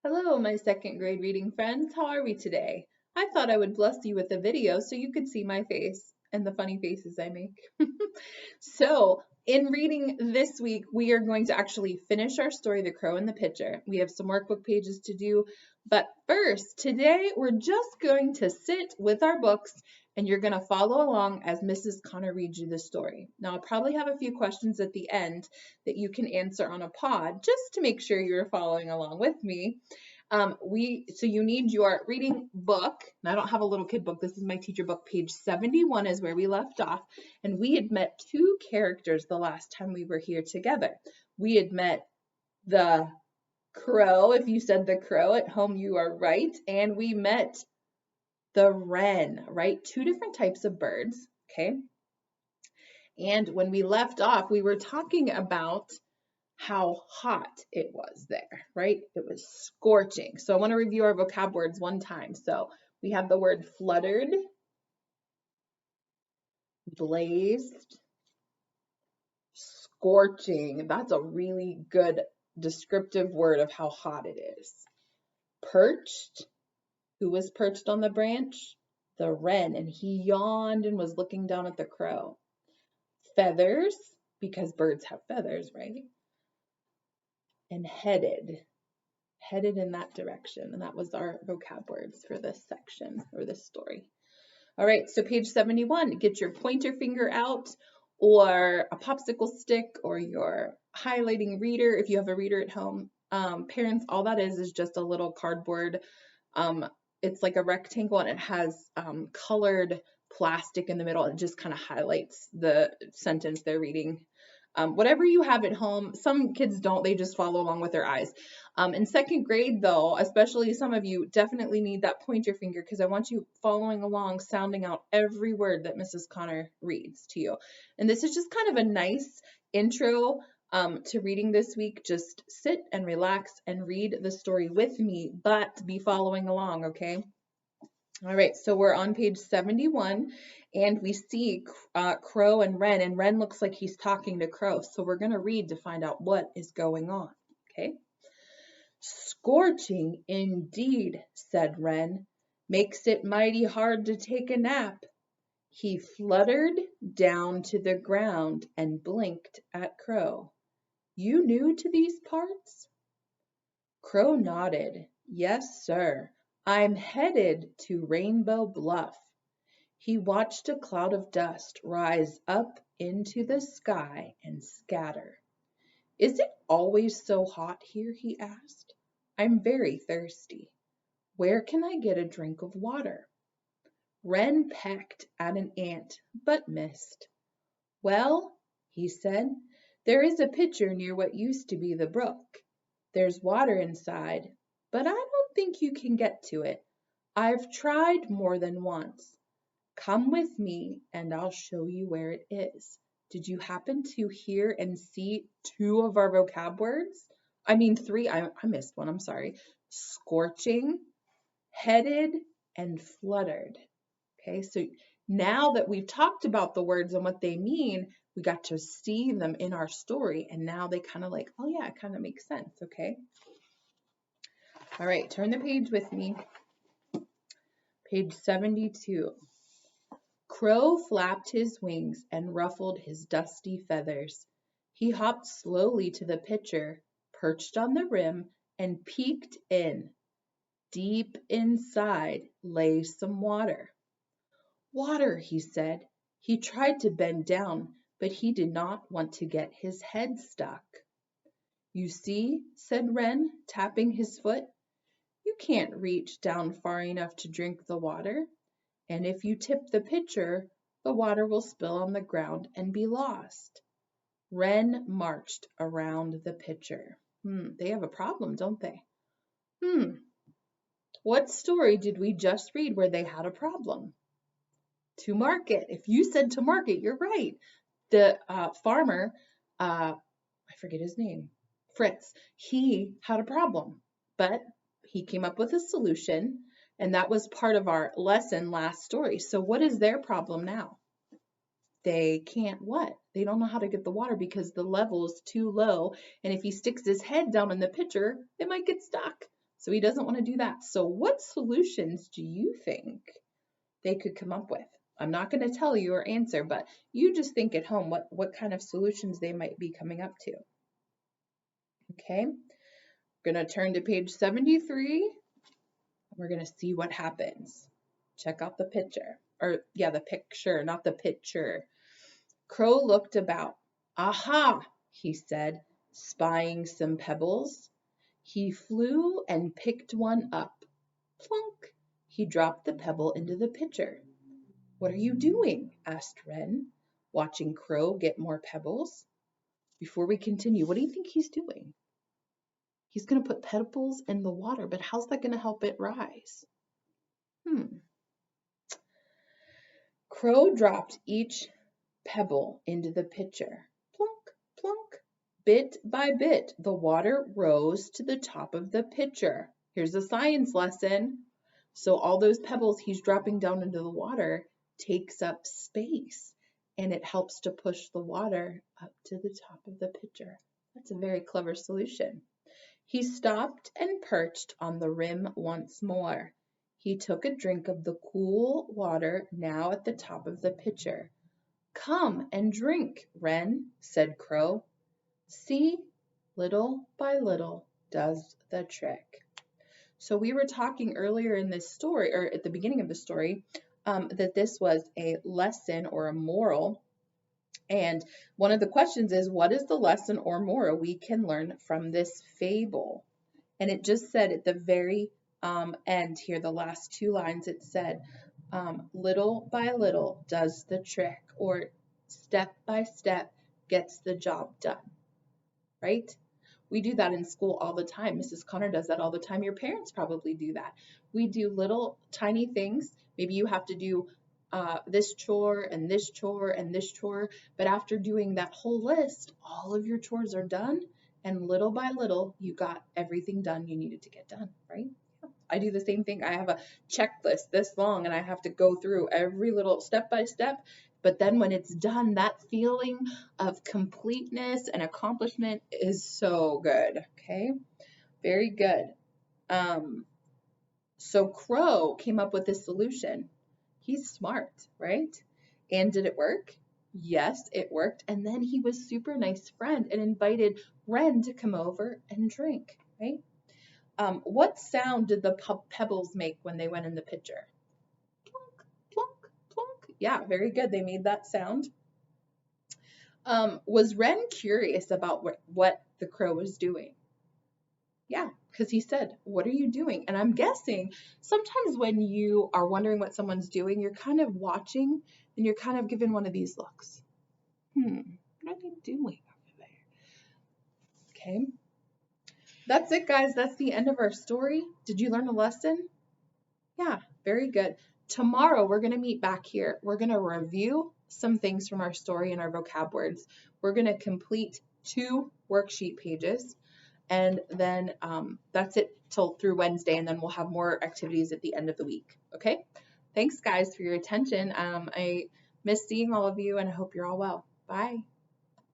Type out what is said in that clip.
Hello, my second grade reading friends. How are we today? I thought I would bless you with a video so you could see my face and the funny faces I make. So, in reading this week, we are going to actually finish our story, The Crow and the Pitcher. We have some workbook pages to do, but first, today we're just going to sit with our books and you're going to follow along as Mrs. Connor reads you the story. Now, I'll probably have a few questions at the end that you can answer on a pod just to make sure you're following along with me. So you need your reading book. And I don't have a little kid book. This is my teacher book. Page 71 is where we left off. And we had met two characters the last time we were here together. We had met the crow. If you said the crow at home, you are right. And we met the wren, right? Two different types of birds, okay? And when we left off, we were talking about how hot it was there, right? It was scorching. So I want to review our vocab words one time. So we have the word fluttered, blazed, scorching. That's a really good descriptive word of how hot it is. Perched. Who was perched on the branch? The wren, and he yawned and was looking down at the crow. Feathers, because birds have feathers, right? And headed in that direction. And that was our vocab words for this section or this story. All right, so page 71, get your pointer finger out or a popsicle stick or your highlighting reader if you have a reader at home. Parents, all that is just a little cardboard. It's like a rectangle and it has colored plastic in the middle. It just kind of highlights the sentence they're reading. Whatever you have at home, some kids don't, they just follow along with their eyes. In second grade though, especially some of you definitely need that pointer finger because I want you following along, sounding out every word that Mrs. Connor reads to you. And this is just kind of a nice intro to reading this week. Just sit and relax and read the story with me, but be following along, okay? All right, so we're on page 71 and we see Crow and Wren looks like he's talking to Crow. So we're going to read to find out what is going on, okay? Scorching indeed, said Wren, makes it mighty hard to take a nap. He fluttered down to the ground and blinked at Crow. You new to these parts? Crow nodded. Yes, sir. I'm headed to Rainbow Bluff. He watched a cloud of dust rise up into the sky and scatter. Is it always so hot here? He asked. I'm very thirsty. Where can I get a drink of water? Wren pecked at an ant, but missed. Well, he said, there is a pitcher near what used to be the brook. There's water inside, but I don't think you can get to it. I've tried more than once. Come with me and I'll show you where it is. Did you happen to hear and see two of our vocab words? I mean, three. I missed one. I'm sorry. Scorching, headed, and fluttered. Okay, so now that we've talked about the words and what they mean, we got to see them in our story. And now they kind of like, oh yeah, it kind of makes sense. Okay. All right, turn the page with me. Page 72. Crow flapped his wings and ruffled his dusty feathers. He hopped slowly to the pitcher, perched on the rim, and peeked in. Deep inside lay some water. Water, he said. He tried to bend down, but he did not want to get his head stuck. You see, said Wren, tapping his foot, you can't reach down far enough to drink the water. And if you tip the pitcher, the water will spill on the ground and be lost. Wren marched around the pitcher. They have a problem, don't they? What story did we just read where they had a problem? To market. If you said to market, you're right. The farmer, I forget his name, Fritz, he had a problem, but he came up with a solution. And that was part of our lesson last story. So what is their problem now? They can't what? They don't know how to get the water because the level is too low. And if he sticks his head down in the pitcher, it might get stuck. So he doesn't want to do that. So what solutions do you think they could come up with? I'm not going to tell you or answer, but you just think at home what kind of solutions they might be coming up to. Okay, we're going to turn to page 73. We're going to see what happens. Check out the picture. Or, yeah, the picture, not the picture. Crow looked about. Aha, he said, spying some pebbles. He flew and picked one up. Plunk! He dropped the pebble into the pitcher. What are you doing? Asked Wren, watching Crow get more pebbles. Before we continue, what do you think he's doing? He's going to put pebbles in the water, but how's that going to help it rise? Crow dropped each pebble into the pitcher. Plunk, plunk. Bit by bit, the water rose to the top of the pitcher. Here's a science lesson. So all those pebbles he's dropping down into the water takes up space, and it helps to push the water up to the top of the pitcher. That's a very clever solution. He stopped and perched on the rim once more. He took a drink of the cool water now at the top of the pitcher. Come and drink, Wren, said Crow. See, little by little does the trick. So we were talking earlier in this story, or at the beginning of the story, that this was a lesson or a moral. And one of the questions is, what is the lesson or moral we can learn from this fable? And it just said at the very end here, the last two lines, it said, little by little does the trick, or step by step gets the job done, right? We do that in school all the time. Mrs. Connor does that all the time. Your parents probably do that. We do little tiny things. Maybe you have to do this chore and this chore and this chore, but after doing that whole list, all of your chores are done, and little by little, you got everything done you needed to get done, right? I do the same thing. I have a checklist this long, and I have to go through every little step by step. But then when it's done, that feeling of completeness and accomplishment is so good. Okay, very good. So Crow came up with this solution. He's smart, right? And did it work? Yes, it worked. And then he was super nice friend and invited Wren to come over and drink, right? What sound did the pebbles make when they went in the pitcher? Plunk, plunk, plunk. Yeah, very good. They made that sound. Was Wren curious about what the crow was doing? Yeah, because he said, what are you doing? And I'm guessing sometimes when you are wondering what someone's doing, you're kind of watching and you're kind of given one of these looks. What are they doing over there? Okay. That's it, guys. That's the end of our story. Did you learn a lesson? Yeah, very good. Tomorrow, we're going to meet back here. We're going to review some things from our story and our vocab words. We're going to complete 2 worksheet pages. And then that's it through Wednesday, and then we'll have more activities at the end of the week. Okay? Thanks, guys, for your attention. I miss seeing all of you, and I hope you're all well. Bye.